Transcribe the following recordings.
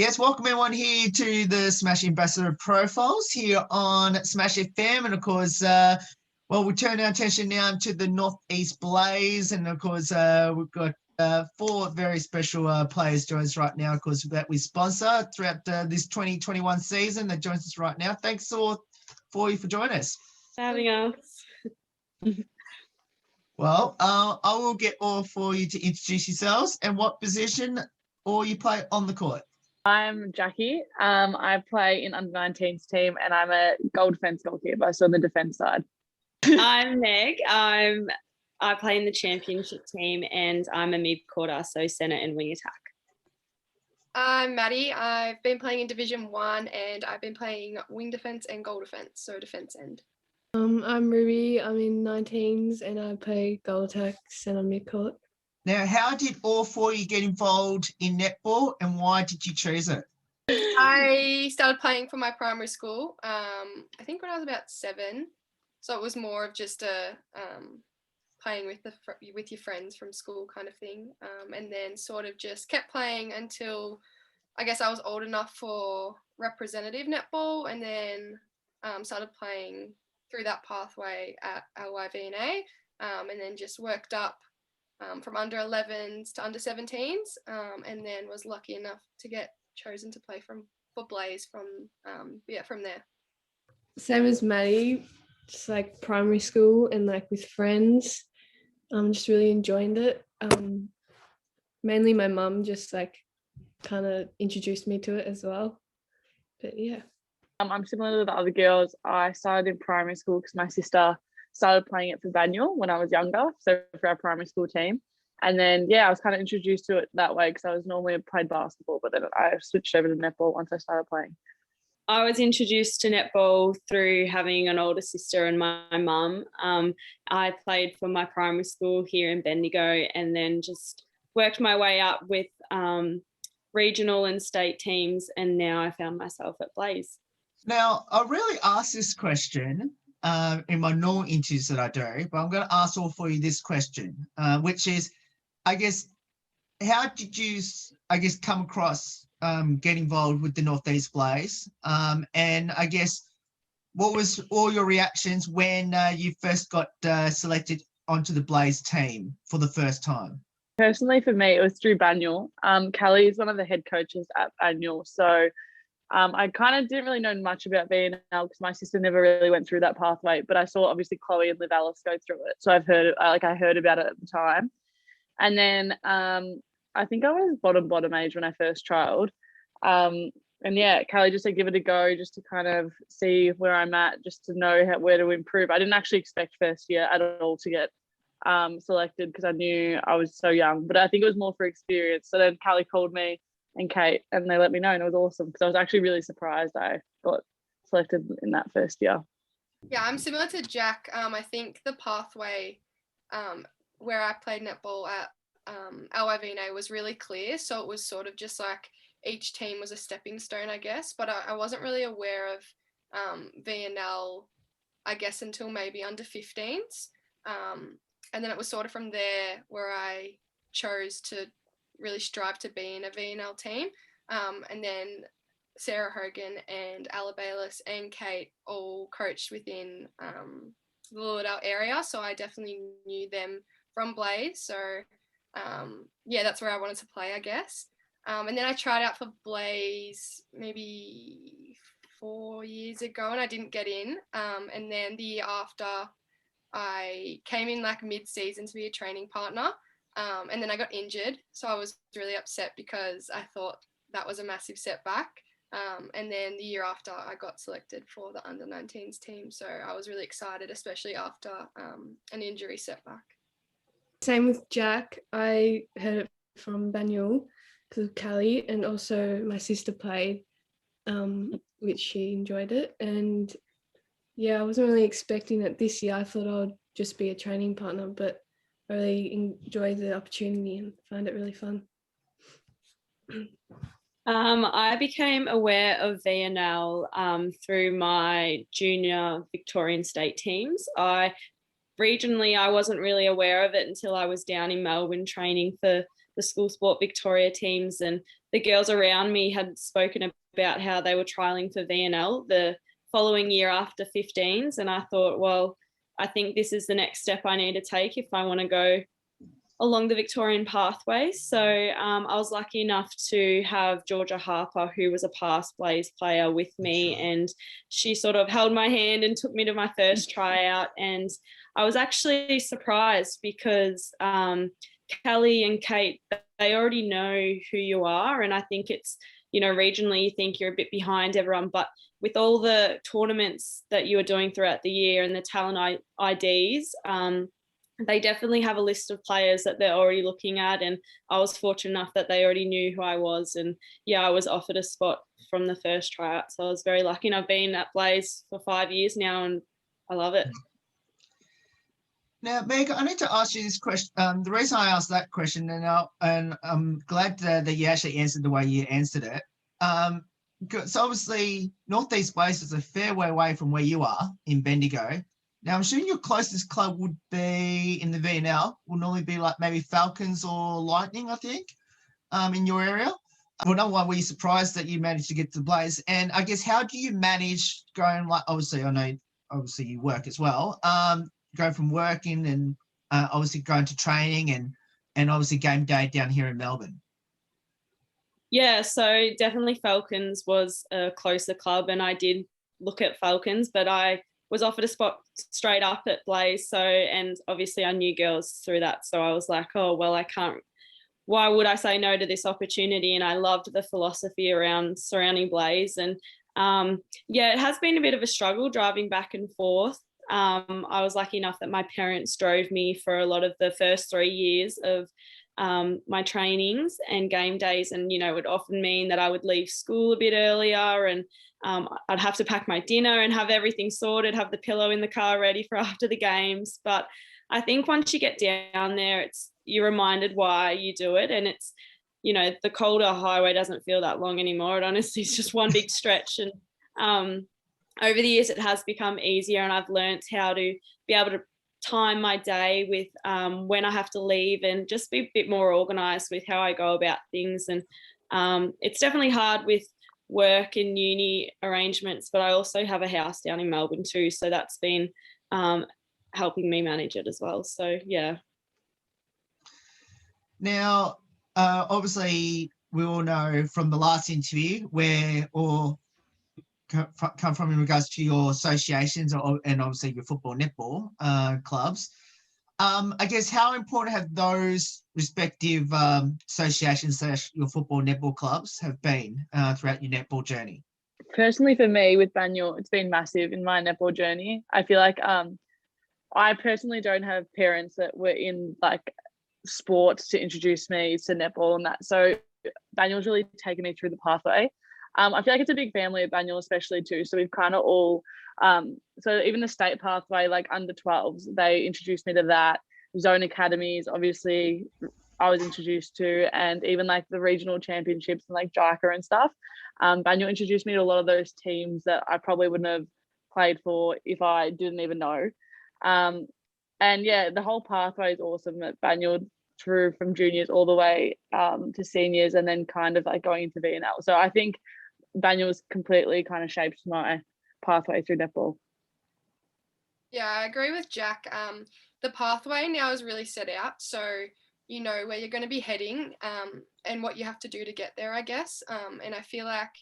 Yes, welcome everyone here to the Smash Ambassador Profiles here on Smash FM. And of course, we turn our attention now to the Northeast Blaze. And of course, we've got four very special players join us right now, of course, that we sponsor throughout this 2021 season that joins us right now. Thanks all for you for joining us. Having us. Well, I will get all for you to introduce yourselves and what position all you play on the court. I'm Jackie. I play in under-19s team and I'm a goal defence goalkeeper, so on the defence side. I'm Meg. I play in the championship team and I'm a mid-quarter, so centre and wing attack. I'm Maddie. I've been playing in Division 1 and I've been playing wing defence and goal defence, so defence end. I'm Ruby. I'm in 19s and I play goal attack, centre mid-court. Now, how did all four of you get involved in netball and why did you choose it? I started playing for my primary school, I think when I was about 7. So it was more of just playing with your friends from school kind of thing. And then sort of just kept playing until I guess I was old enough for representative netball, and then started playing through that pathway at VNL, and then just worked up from under 11s to under 17s, and then was lucky enough to get chosen to play for Blaze from there. Same as Maddie, just like primary school and like with friends. Just really enjoyed it. Mainly my mum just like kind of introduced me to it as well. But yeah. I'm similar to the other girls. I started in primary school because my sister started playing it for Bendigo when I was younger, so for our primary school team. And then, I was kind of introduced to it that way because I was normally played basketball, but then I switched over to netball once I started playing. I was introduced to netball through having an older sister and my mum. I played for my primary school here in Bendigo and then just worked my way up with regional and state teams, and now I found myself at Blaze. Now, I really asked this question in my normal interviews that I do, but I'm going to ask all for you this question, which is, I guess, how did you, come across get involved with the Northeast Blaze? And I guess, what was all your reactions when you first got selected onto the Blaze team for the first time? Personally, for me, it was through Banyul. Callie is one of the head coaches at Banyul, so I kind of didn't really know much about VNL because my sister never really went through that pathway, but I saw obviously Chloe and Liv Alice go through it, so I heard about it at the time. And then I think I was bottom age when I first trialled. And Callie just said give it a go just to kind of see where I'm at, just to know where to improve. I didn't actually expect first year at all to get selected because I knew I was so young, but I think it was more for experience. So then Callie called me and Kate and they let me know, and it was awesome because I was actually really surprised I got selected in that first year. Yeah, I'm similar to Jack. I think the pathway where I played netball at LIVNA was really clear, so it was sort of just like each team was a stepping stone, I guess, but I wasn't really aware of VNL, I guess, until maybe under 15s, and then it was sort of from there where I chose to really strive to be in a VNL team, and then Sarah Hogan and Ella Bayless and Kate all coached within the Lauderdale area, so I definitely knew them from Blaze, so that's where I wanted to play, I guess. And then I tried out for Blaze maybe 4 years ago and I didn't get in, and then the year after I came in like mid-season to be a training partner, and then I got injured, so I was really upset because I thought that was a massive setback. And then the year after I got selected for the under-19s team, so I was really excited, especially after an injury setback. Same with Jack. I heard it from Banyul because of Callie, and also my sister played, which she enjoyed it. And I wasn't really expecting it this year. I thought I'd just be a training partner, but I really enjoyed the opportunity and find it really fun. I became aware of VNL through my junior Victorian state teams. Regionally, I wasn't really aware of it until I was down in Melbourne training for the the school sport Victoria teams, and the girls around me had spoken about how they were trialing for VNL the following year after 15s. And I thought, well, I think this is the next step I need to take if I want to go along the Victorian pathway. So I was lucky enough to have Georgia Harper, who was a past Blaze player, with me, and she sort of held my hand and took me to my first tryout. And I was actually surprised because Kelly and Kate, they already know who you are. And I think it's, you know, regionally you think you're a bit behind everyone, but with all the tournaments that you are doing throughout the year and the talent IDs, they definitely have a list of players that they're already looking at. And I was fortunate enough that they already knew who I was. And yeah, I was offered a spot from the first tryout. So I was very lucky. And I've been at Blaze for 5 years now and I love it. Now, Meg, I need to ask you this question. The reason I asked that question, and I'm glad that you actually answered the way you answered it. So obviously, Northeast Blaze is a fair way away from where you are in Bendigo. Now, I'm assuming your closest club would be in the VNL, will normally be like maybe Falcons or Lightning, I think, in your area. Well, number one, were you surprised that you managed to get to Blaze? And I guess, how do you manage going, like, obviously, I know, obviously you work as well, going from working and obviously going to training and obviously game day down here in Melbourne? Yeah, so definitely Falcons was a closer club and I did look at Falcons, but I was offered a spot straight up at Blaze. So, and obviously I knew girls through that. So I was like, oh, well, I can't, why would I say no to this opportunity? And I loved the philosophy around surrounding Blaze. And yeah, it has been a bit of a struggle driving back and forth. I was lucky enough that my parents drove me for a lot of the first 3 years of my trainings and game days. And, you know, it would often mean that I would leave school a bit earlier and I'd have to pack my dinner and have everything sorted, have the pillow in the car ready for after the games. But I think once you get down there, you're reminded why you do it. And it's, you know, the Calder highway doesn't feel that long anymore. It honestly is just one big stretch. And over the years, it has become easier and I've learned how to be able to time my day with when I have to leave and just be a bit more organised with how I go about things. And it's definitely hard with work and uni arrangements, but I also have a house down in Melbourne too. So that's been helping me manage it as well. So, yeah. Now, obviously, we all know from the last interview where or come from in regards to your associations and obviously your football, netball clubs. I guess, how important have those respective associations / your football, netball clubs have been throughout your netball journey? Personally, for me with Banyule, it's been massive in my netball journey. I feel like I personally don't have parents that were in like sports to introduce me to netball and that. So Banyule's really taken me through the pathway. I feel like it's a big family at Banyule, especially too. So we've kind of all, so even the state pathway, like under 12s, they introduced me to that. Zone academies, obviously, I was introduced to, and even like the regional championships and like JICA and stuff. Banyule introduced me to a lot of those teams that I probably wouldn't have played for if I didn't even know. And yeah, the whole pathway is awesome at Banyule, through from juniors all the way to seniors, and then kind of like going into VNL. So I think Banyule's completely kind of shaped my pathway through netball. Yeah, I agree with Jack. The pathway now is really set out, so you know where you're going to be heading and what you have to do to get there, I guess. And I feel like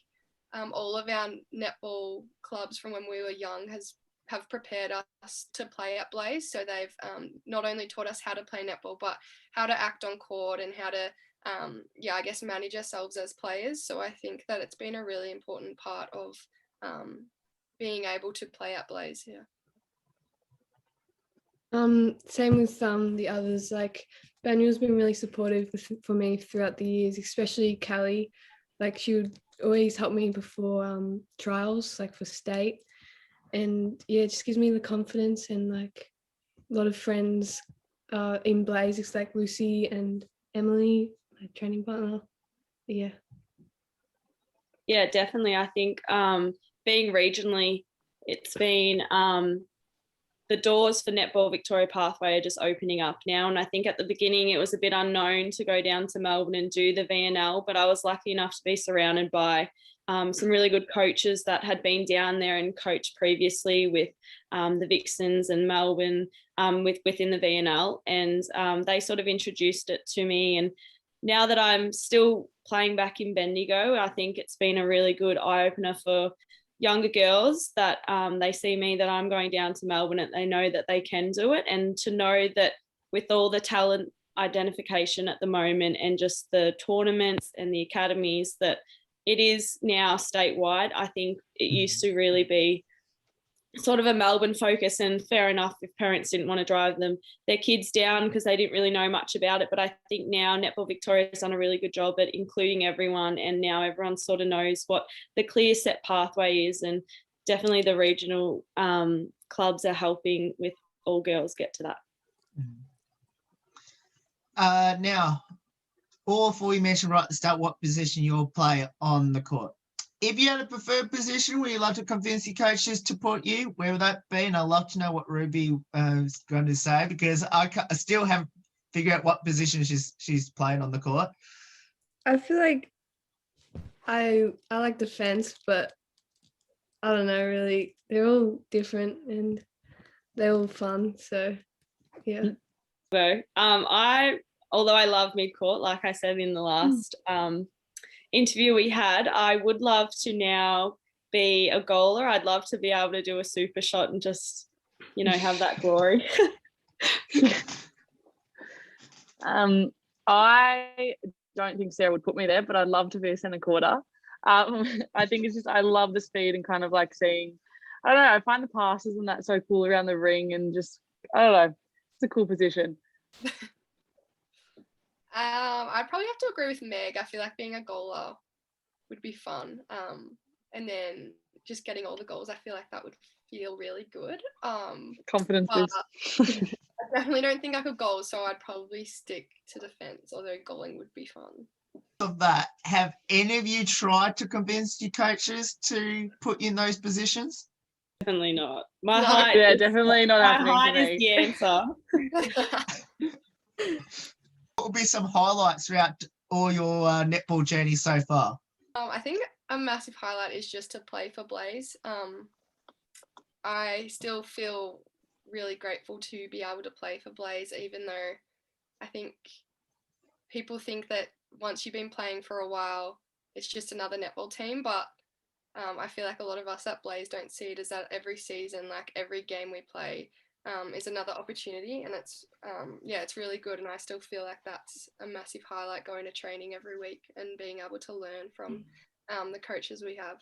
all of our netball clubs from when we were young have prepared us to play at Blaze. So they've not only taught us how to play netball, but how to act on court and how to, I guess, manage ourselves as players. So I think that it's been a really important part of being able to play at Blaze. Yeah. Same with the others. Like Banyule's been really supportive for me throughout the years, especially Callie. Like she would always help me before trials, like for state. And yeah, it just gives me the confidence, and like a lot of friends in Blaze. It's like Lucy and Emily, my training partner. Yeah. Yeah, definitely. I think being regionally, it's been the doors for Netball Victoria Pathway are just opening up now. And I think at the beginning it was a bit unknown to go down to Melbourne and do the VNL, but I was lucky enough to be surrounded by some really good coaches that had been down there and coached previously with the Vixens and Melbourne within the VNL. And they sort of introduced it to me. And now that I'm still playing back in Bendigo, I think it's been a really good eye-opener for younger girls that they see me, that I'm going down to Melbourne, and they know that they can do it. And to know that with all the talent identification at the moment and just the tournaments and the academies, that it is now statewide. I think it used to really be sort of a Melbourne focus, and fair enough if parents didn't want to drive their kids down because they didn't really know much about it. But I think now Netball Victoria has done a really good job at including everyone, and now everyone sort of knows what the clear set pathway is, and definitely the regional clubs are helping with all girls get to that. Now, before we mentioned right at the start what position you'll play on the court. If you had a preferred position where you'd like to convince your coaches to put you, where would that be? And I'd love to know what Ruby is going to say, because I still haven't figured out what position she's playing on the court. I feel like I like defense, but I don't know, really. They're all different and they're all fun. So, yeah. So, although I love mid-court, like I said in the last interview we had, I would love to now be a goaler. I'd love to be able to do a super shot and just, have that glory. I don't think Sarah would put me there, but I'd love to be a centre quarter. I think it's just, I love the speed and kind of like seeing, I don't know, I find the passes and that so cool around the ring, and just, I don't know, it's a cool position. I'd probably have to agree with Meg. I feel like being a goaler would be fun. And then just getting all the goals, I feel like that would feel really good. Confidence boost. I definitely don't think I could goal, so I'd probably stick to defense, although goaling would be fun. Of that, have any of you tried to convince your coaches to put you in those positions? Definitely not. Definitely not happening my for height is me. the answer. What will be some highlights throughout all your netball journey so far? I think a massive highlight is just to play for Blaze. I still feel really grateful to be able to play for Blaze, even though I think people think that once you've been playing for a while, it's just another netball team. But I feel like a lot of us at Blaze don't see it as that. Every season, like every game we play, is another opportunity, and it's really good. And I still feel like that's a massive highlight, going to training every week and being able to learn from the coaches we have.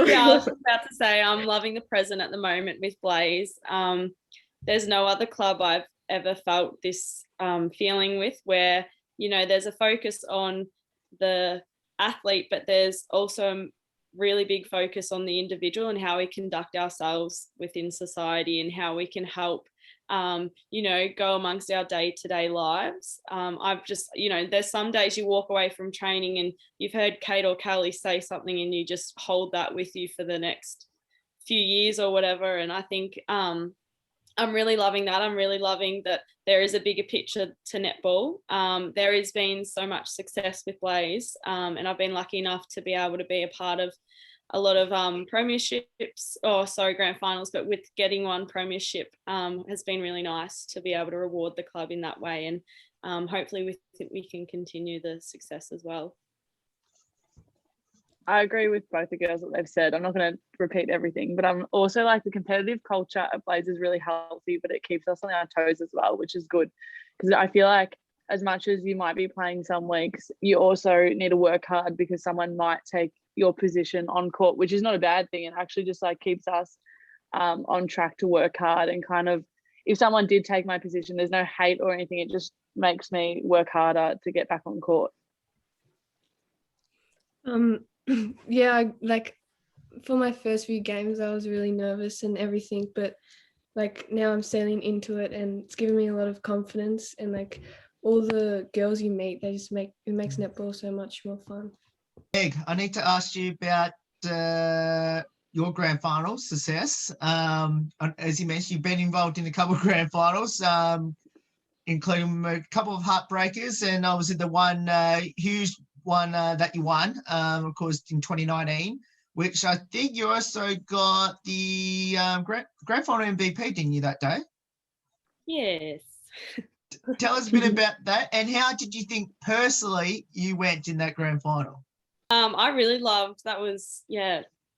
Yeah, I was about to say I'm loving the present at the moment with Blaze. There's no other club I've ever felt this feeling with, where there's a focus on the athlete, but there's also a really big focus on the individual and how we conduct ourselves within society and how we can help go amongst our day-to-day lives. I've just, there's some days you walk away from training and you've heard Kate or Callie say something and you just hold that with you for the next few years or whatever. And I think I'm really loving that. I'm really loving that there is a bigger picture to netball. There has been so much success with Blaze, and I've been lucky enough to be able to be a part of a lot of grand finals, but with getting one premiership has been really nice to be able to reward the club in that way. And hopefully we can continue the success as well. I agree with both the girls that they've said. I'm not going to repeat everything, but I'm also like the competitive culture at Blaze is really healthy, but it keeps us on our toes as well, which is good. Because I feel like as much as you might be playing some weeks, you also need to work hard because someone might take your position on court, which is not a bad thing. It actually just like keeps us on track to work hard, and kind of, if someone did take my position, there's no hate or anything. It just makes me work harder to get back on court. Yeah, like for my first few games, I was really nervous and everything, but like now I'm sailing into it and it's giving me a lot of confidence, and like all the girls you meet, it makes netball so much more fun. Meg, I need to ask you about your grand final success. As you mentioned, you've been involved in a couple of grand finals, including a couple of heartbreakers, and obviously the one huge one that you won, of course, in 2019, which I think you also got the grand final MVP, didn't you, that day? Yes. Tell us a bit about that, and how did you think personally you went in that grand final? I really loved that. Was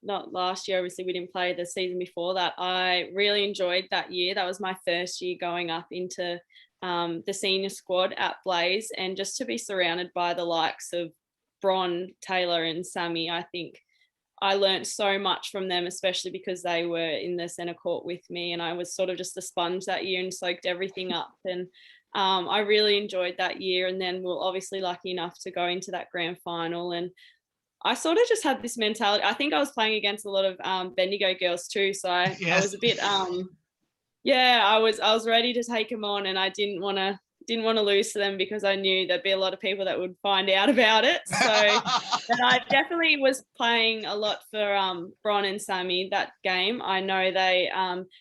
not last year, obviously we didn't play the season before that. I really enjoyed that year. That was my first year going up into the senior squad at Blaze, and just to be surrounded by the likes of Bron, Taylor and Sammy, I think I learnt so much from them, especially because they were in the centre court with me, and I was sort of just a sponge that year and soaked everything up. And I really enjoyed that year. And then we were obviously lucky enough to go into that grand final, and I sort of just had this mentality. I think I was playing against a lot of Bendigo girls too, so I was a bit I was ready to take them on, and I didn't want to lose to them because I knew there'd be a lot of people that would find out about it. So and I definitely was playing a lot for Bron and Sammy that game. I know they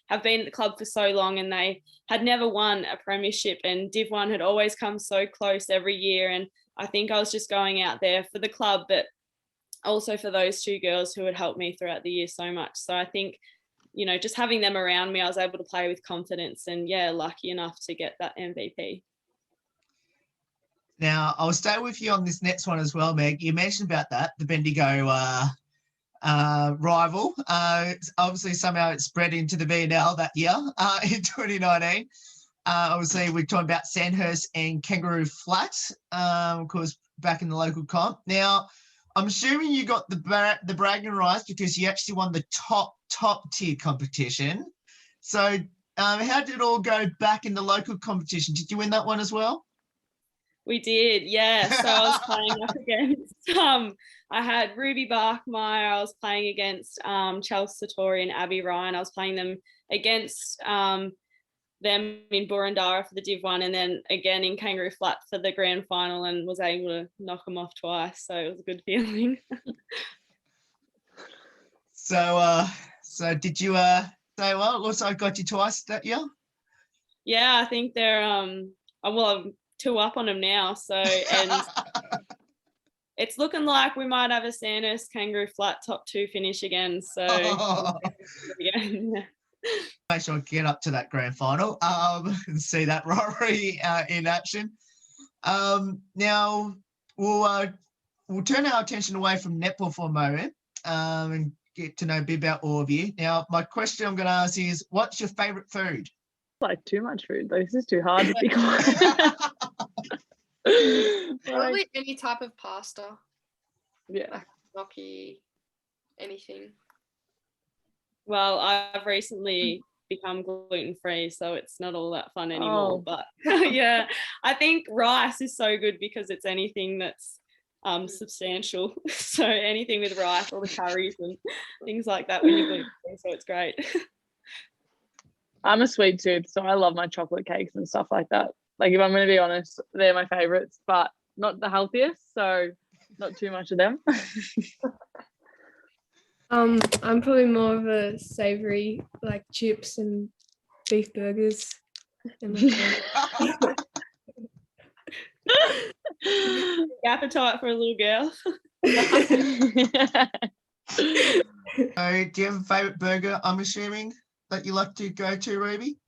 have been at the club for so long, and they had never won a premiership, and Div 1 had always come so close every year. And I think I was just going out there for the club, but also for those two girls who had helped me throughout the year so much. So I think, just having them around me, I was able to play with confidence, and lucky enough to get that MVP. Now, I'll stay with you on this next one as well, Meg. You mentioned about that, the Bendigo rival. Obviously, somehow it spread into the VNL that year in 2019. Obviously, we're talking about Sandhurst and Kangaroo Flat, of course, back in the local comp. Now, I'm assuming you got the bragging rights because you actually won the top tier competition. So how did it all go back in the local competition? Did you win that one as well? We did, yeah. So I was playing up against I had Ruby Barkmeyer, I was playing against Chelsea Satori and Abby Ryan. I was playing them against them in Burundara for the Div 1, and then again in Kangaroo Flat for the grand final, and was able to knock them off twice. So it was a good feeling. So did you say, well, it looks like I got you twice that year? Yeah, I think they're I'm 2 up on them now. So, and it's looking like we might have a Sandhurst Kangaroo Flat top 2 finish again. So make sure I get up to that grand final and see that rivalry in action. Now we'll turn our attention away from netball for a moment and get to know a bit about all of you. Now, my question I'm going to ask you is, what's your favourite food? Like too much food. This is too hard to pick on. Probably any type of pasta. Yeah. Like gnocchi, anything. Well, I've recently become gluten-free, so it's not all that fun anymore. Oh. But yeah, I think rice is so good because it's anything that's substantial. So anything with rice, all the curries and things like that when you're gluten-free, so it's great. I'm a sweet tooth, so I love my chocolate cakes and stuff like that. Like, if I'm going to be honest, they're my favourites, but not the healthiest, so not too much of them. I'm probably more of a savoury, like chips and beef burgers. Appetite for a little girl. So, do you have a favourite burger, I'm assuming, that you like to go to, Ruby?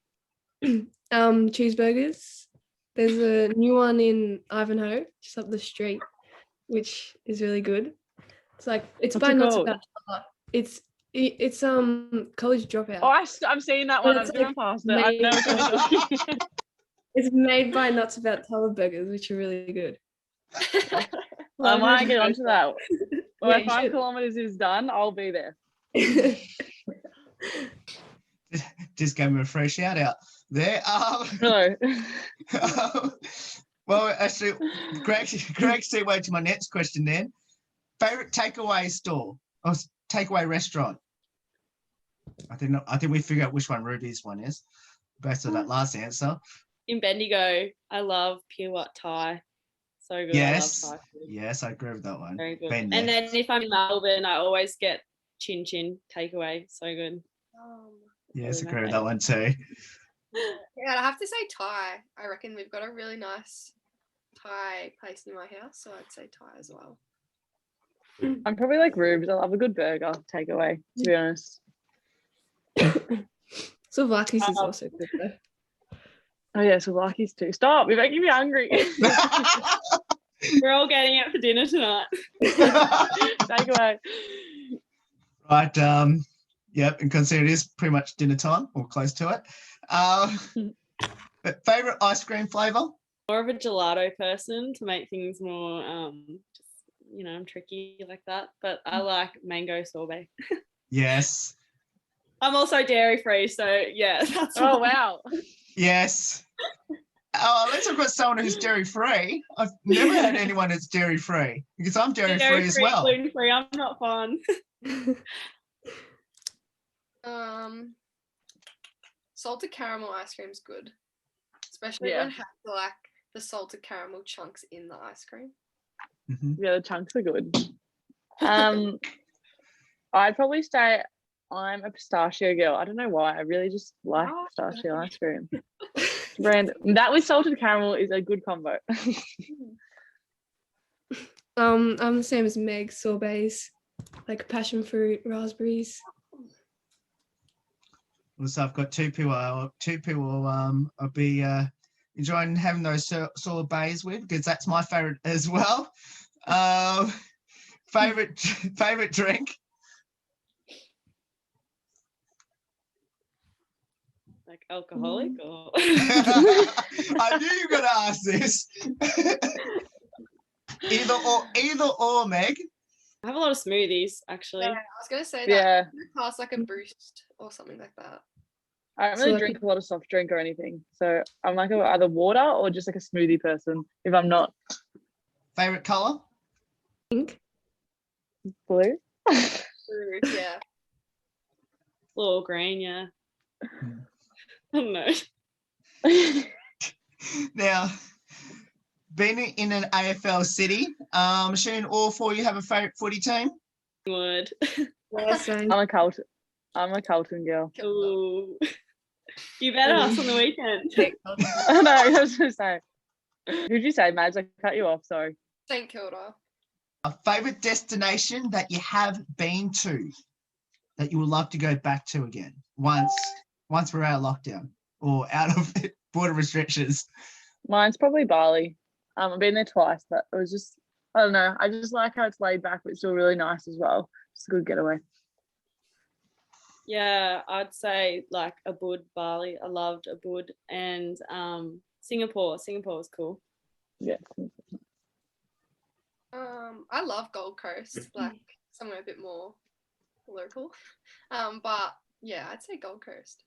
Cheeseburgers. There's a new one in Ivanhoe, just up the street, which is really good. It's like, it's by Nuts About Tala. It's College Dropout. Oh, I'm seeing that one. I've driven past it. I know. It's made by Nuts About Tala burgers, which are really good. I might get onto that. When Yeah, my 5 kilometers is done, I'll be there. Just gave me a fresh shout out there. No. Well, actually, Greg segue to my next question then. Favorite takeaway store or takeaway restaurant? I think we figured out which one Ruby's one is based on that last answer. In Bendigo, I love Pure Wat Thai. So good. Yes. I love Thai food. Yes, I agree with that one. Very good. Been And there. then if I'm in Melbourne, I always get chin chin takeaway. So good. Yes, Really my agree with that one too. Yeah, I have to say Thai. I reckon we've got a really nice Thai place near my house, so I'd say Thai as well. I'm probably like Rubes. I love a good burger takeaway, to be honest. Slovakia's is also good though. Oh yeah, Slovakia's too. Stop, you're making me hungry. We're all getting it for dinner tonight. Takeaway. Right. Yep. And consider it is pretty much dinner time or close to it. But favorite ice cream flavor? More of a gelato person to make things more, I'm tricky like that. But I like mango sorbet. Yes. I'm also dairy free, so yeah. That's Oh why. wow. Yes. Let's talk about someone who's dairy free. I've never had anyone that's dairy free because I'm dairy free as well. Gluten free. I'm not fun. Salted caramel ice cream's good, especially when it has the salted caramel chunks in the ice cream. Mhm. Yeah, the chunks are good. I'd probably say I'm a pistachio girl. I don't know why. I really just like pistachio ice cream. Random. That with salted caramel is a good combo. I'm the same as Meg, sorbets, like passion fruit, raspberries. So I've got two people I'll be enjoying having those sorbets with because that's my favorite as well. Favorite drink? Like alcoholic or I knew you were going to ask this. Either or, Meg. I have a lot of smoothies actually. Yeah, I was gonna say that. Yeah. Past like a boost or something like that. I don't really drink a lot of soft drink or anything. So I'm like either water or just like a smoothie person if I'm not. Favorite color? Pink. Blue. Yeah. Blue or green, yeah. I don't know. Now, being in an AFL city, assuming all four of you have a favorite footy team? Would. Yeah, same. I'm a Carlton girl. Ooh. You bet us on the weekend. I know, I was gonna say. Who'd you say, Mads? I cut you off, sorry. St Kilda. A favorite destination that you have been to that you would love to go back to again once we're out of lockdown or out of border restrictions? Mine's probably Bali. I've been there twice, but it was just, I don't know. I just like how it's laid back, but it's still really nice as well. Just a good getaway. Yeah, I'd say like Ubud, Bali. I loved Ubud, and Singapore. Singapore was cool. Yeah. I love Gold Coast, like somewhere a bit more local. But yeah, I'd say Gold Coast.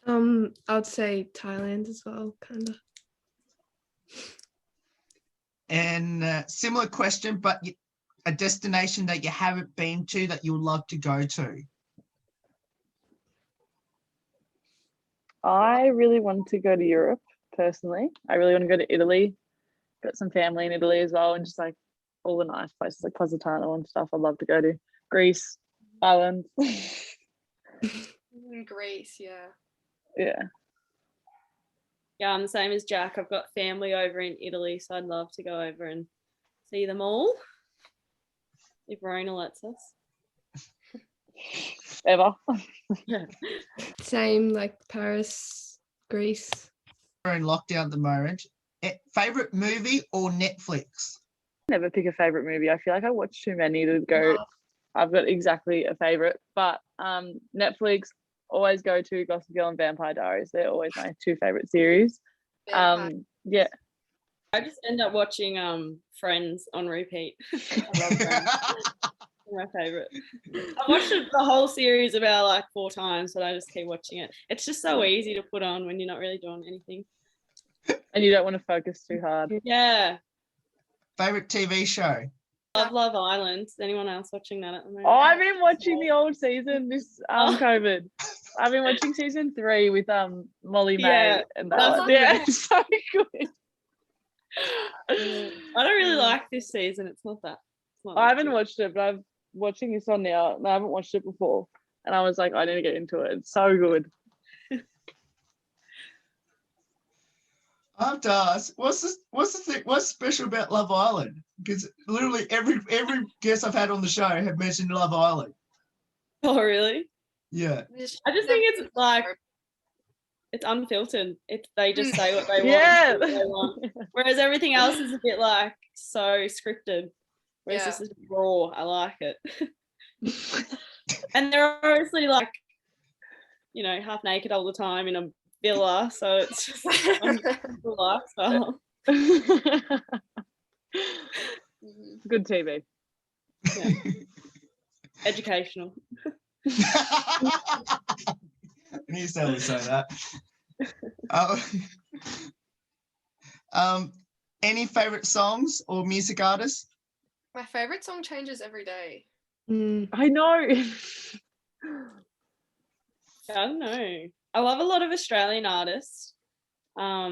I'd say Thailand as well, kind of. And similar question, but a destination that you haven't been to that you would love to go to? I really want to go to Europe, personally. I really want to go to Italy. Got some family in Italy as well, and just like all the nice places like Positano and stuff I'd love to go to. Greece, Ireland. Greece, yeah. Yeah. Yeah, I'm the same as Jack. I've got family over in Italy, so I'd love to go over and see them all if Rona lets us. Ever. Same, like Paris, Greece. We're in lockdown at the moment. Favorite movie or Netflix? Never pick a favorite movie. I feel like I watch too many to go. I've got exactly a favorite, but Netflix, always go to Gossip Girl and Vampire Diaries. They're always my two favorite series. Yeah. I just end up watching Friends on repeat. I love Friends. My favorite. I watched the whole series about like 4 times, but I just keep watching it. It's just so easy to put on when you're not really doing anything. And you don't want to focus too hard. Yeah. Favorite TV show? Love Island. Is anyone else watching that at the moment? Oh, I've been watching the old season this COVID. I've been watching season 3 with Molly May and that one. Yeah, it's so good. I don't really like this season. It's not that. I haven't watched it, but watching this on now, and I haven't watched it before, and I was like, I need to get into it. It's so good. I have to ask, what's special about Love Island? Because literally every guest I've had on the show have mentioned Love Island. Oh, really? Yeah. I just think it's like, it's unfiltered. They just say what they want. Yeah. What they want. Whereas everything else is a bit like so scripted. Whereas this is raw. I like it. And they're obviously like, you know, half naked all the time in a villa. So it's just a lifestyle. Good TV. Yeah. Educational. You still say that. Any favorite songs or music artists? My favorite song changes every day. I know. I don't know. I love a lot of Australian artists. I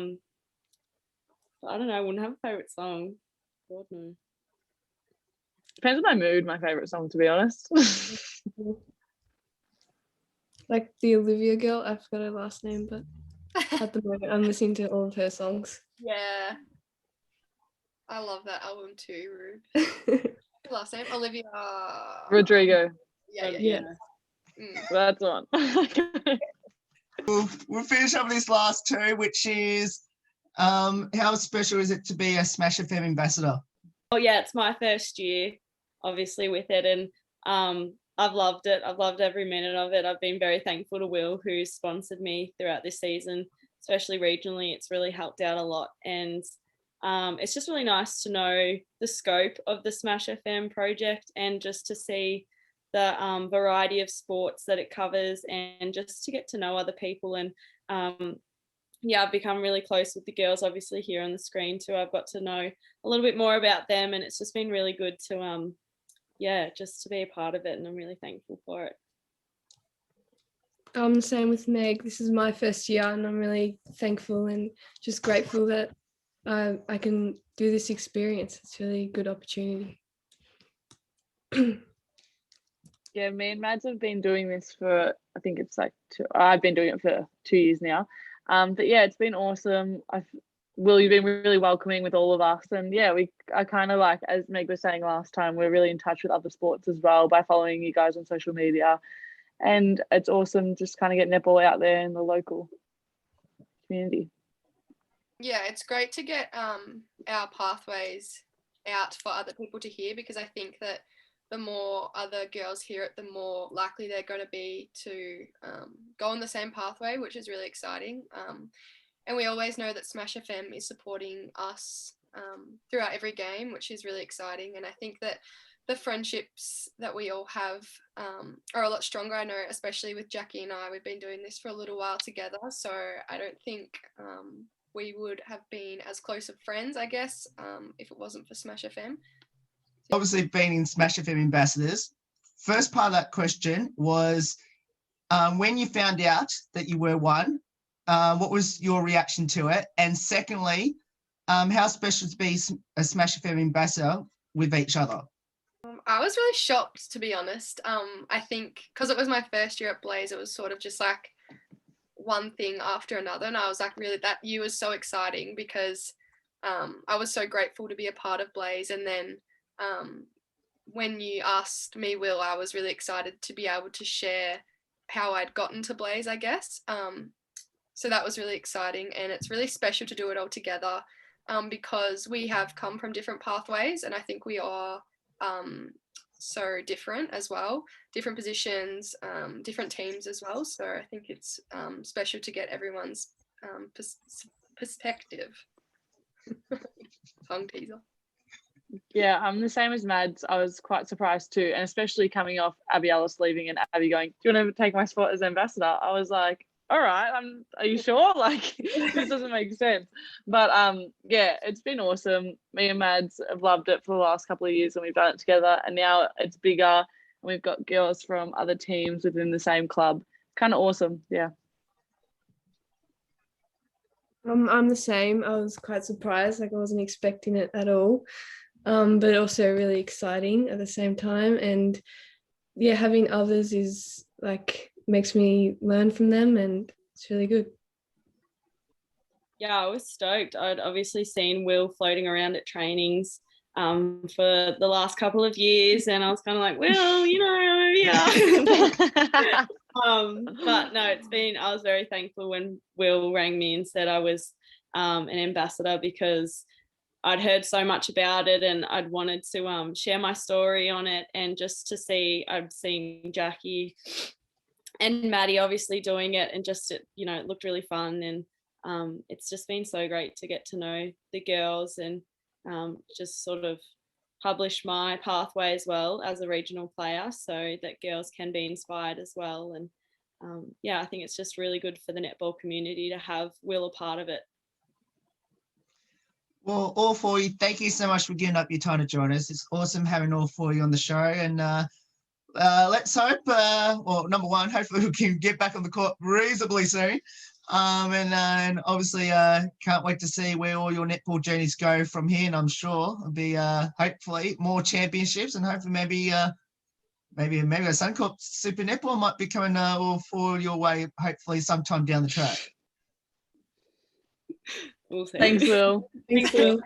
don't know. I wouldn't have a favorite song. God, no. Depends on my mood, my favorite song, to be honest. Like the Olivia girl, I forgot her last name, but at the moment I'm listening to all of her songs. Yeah. I love that album too, Rube. Last name? Olivia Rodrigo. Yeah. That's one. We'll finish up with this last two, which is how special is it to be a Smash FM ambassador? Oh yeah, it's my first year, obviously, with it, and I've loved it. I've loved every minute of it. I've been very thankful to Will, who's sponsored me throughout this season, especially regionally. It's really helped out a lot, and it's just really nice to know the scope of the Smash FM project and just to see the variety of sports that it covers and just to get to know other people. And I've become really close with the girls, obviously, here on the screen too. I've got to know a little bit more about them, and it's just been really good to just to be a part of it, and I'm really thankful for it. Same with Meg. This is my first year, and I'm really thankful and just grateful that I can do this experience. It's a really good opportunity. Yeah, me and Mads have been doing this for, I think it's like I've been doing it for 2 years now. But yeah, it's been awesome. Will, you've been really welcoming with all of us, and yeah, I kind of like, as Meg was saying last time, we're really in touch with other sports as well by following you guys on social media, and it's awesome just kind of get netball out there in the local community. Yeah, it's great to get our pathways out for other people to hear, because I think that the more other girls hear it, the more likely they're going to be to go on the same pathway, which is really exciting. And we always know that Smash FM is supporting us throughout every game, which is really exciting. And I think that the friendships that we all have are a lot stronger. I know, especially with Jackie and I, we've been doing this for a little while together. So I don't think we would have been as close of friends, I guess, if it wasn't for Smash FM. Obviously, being in Smash FM ambassadors, first part of that question was when you found out that you were one, what was your reaction to it? And secondly, how special to be a Smash FM ambassador with each other? I was really shocked, to be honest. I think because it was my first year at Blaze, it was sort of just like one thing after another. And I was like, really, that year was so exciting because I was so grateful to be a part of Blaze. And then when you asked me, Will, I was really excited to be able to share how I'd gotten to Blaze, I guess. So that was really exciting, and it's really special to do it all together because we have come from different pathways, and I think we are so different as well, different positions, different teams as well. So I think it's special to get everyone's perspective. Tongue teaser. Yeah, I'm the same as Mads. I was quite surprised too, and especially coming off Abby Ellis leaving and Abby going, "Do you want to take my spot as ambassador?" I was like, "All right, are you sure? Like, this doesn't make sense." But yeah, it's been awesome. Me and Mads have loved it for the last couple of years, and we've done it together. And now it's bigger, and we've got girls from other teams within the same club. Kind of awesome, yeah. I'm the same. I was quite surprised. Like I wasn't expecting it at all. but also really exciting at the same time. And yeah, having others is like makes me learn from them, and it's really good. Yeah, I was stoked. I'd obviously seen Will floating around at trainings for the last couple of years, and I was kind of like, well, you know, yeah. But no, I was very thankful when Will rang me and said I was an ambassador, because I'd heard so much about it and I'd wanted to share my story on it, and just to see, I'd seen Jackie and Maddie obviously doing it, and just it looked really fun, and it's just been so great to get to know the girls, and just sort of publish my pathway as well as a regional player, so that girls can be inspired as well. And yeah, I think it's just really good for the netball community to have Will a part of it. Well, all four of you, thank you so much for giving up your time to join us. It's awesome having all four of you on the show, and let's hope, well, number one, hopefully we can get back on the court reasonably soon. And obviously can't wait to see where all your netball journeys go from here, and I'm sure it'll be hopefully more championships, and hopefully maybe a Suncorp Super Netball might be coming all for your way, hopefully sometime down the track. We'll see. Thanks, Will. Thanks, Will.